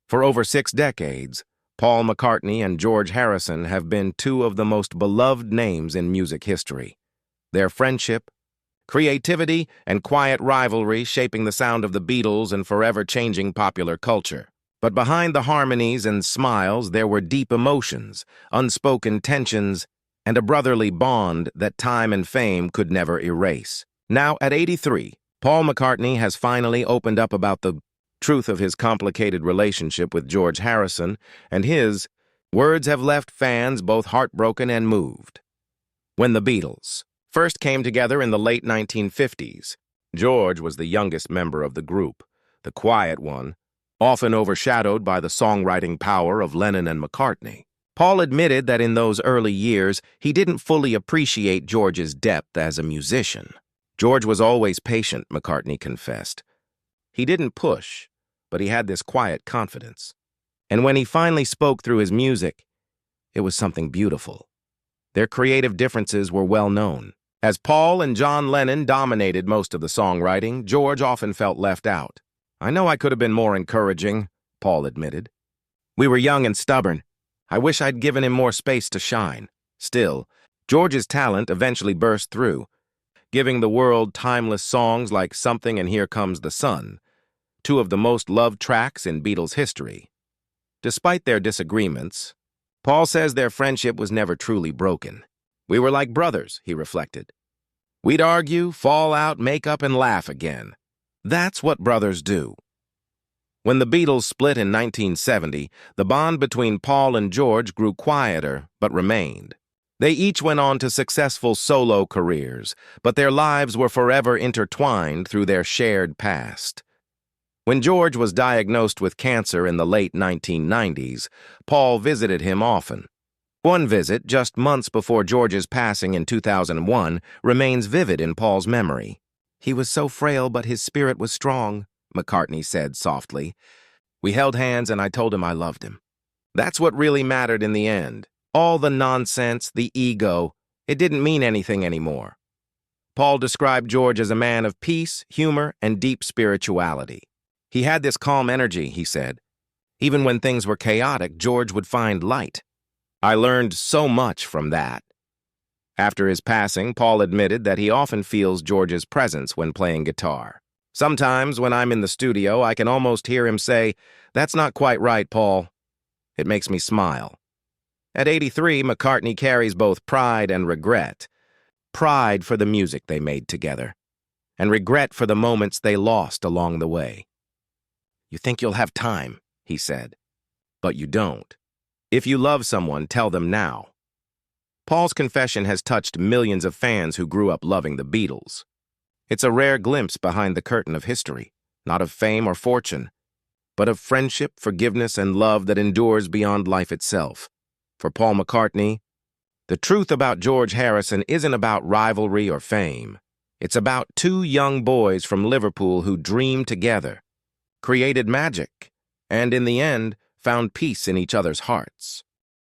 For over 6 decades, Paul McCartney and George Harrison have been two of the most beloved names in music history. Their friendship, creativity, and quiet rivalry shaping the sound of the Beatles and forever changing popular culture. But behind the harmonies and smiles, there were deep emotions, unspoken tensions, and a brotherly bond that time and fame could never erase. Now, at 83, Paul McCartney has finally opened up about the truth of his complicated relationship with George Harrison, and his words have left fans both heartbroken and moved. When the Beatles first came together in the late 1950s, George was the youngest member of the group, the quiet one, often overshadowed by the songwriting power of Lennon and McCartney. Paul admitted that in those early years, he didn't fully appreciate George's depth as a musician. George was always patient, McCartney confessed. He didn't push, but he had this quiet confidence. And when he finally spoke through his music, it was something beautiful. Their creative differences were well known. As Paul and John Lennon dominated most of the songwriting, George often felt left out. "I know I could have been more encouraging," Paul admitted. "We were young and stubborn. I wish I'd given him more space to shine." Still, George's talent eventually burst through, giving the world timeless songs like Something and Here Comes the Sun, two of the most loved tracks in Beatles history. Despite their disagreements, Paul says their friendship was never truly broken. "We were like brothers," he reflected. "We'd argue, fall out, make up, and laugh again. That's what brothers do." When the Beatles split in 1970, the bond between Paul and George grew quieter but remained. They each went on to successful solo careers, but their lives were forever intertwined through their shared past. When George was diagnosed with cancer in the late 1990s, Paul visited him often. One visit, just months before George's passing in 2001, remains vivid in Paul's memory. "He was so frail, but his spirit was strong," McCartney said softly. "We held hands and I told him I loved him. That's what really mattered in the end. All the nonsense, the ego, it didn't mean anything anymore." Paul described George as a man of peace, humor, and deep spirituality. "He had this calm energy," he said. "Even when things were chaotic, George would find light. I learned so much from that." After his passing, Paul admitted that he often feels George's presence when playing guitar. "Sometimes when I'm in the studio, I can almost hear him say, 'That's not quite right, Paul.' It makes me smile." At 83, McCartney carries both pride and regret. Pride for the music they made together, and regret for the moments they lost along the way. "You think you'll have time," he said, "but you don't. If you love someone, tell them now." Paul's confession has touched millions of fans who grew up loving the Beatles. It's a rare glimpse behind the curtain of history, not of fame or fortune, but of friendship, forgiveness, and love that endures beyond life itself. For Paul McCartney, the truth about George Harrison isn't about rivalry or fame. It's about two young boys from Liverpool who dreamed together, created magic, and in the end, found peace in each other's hearts.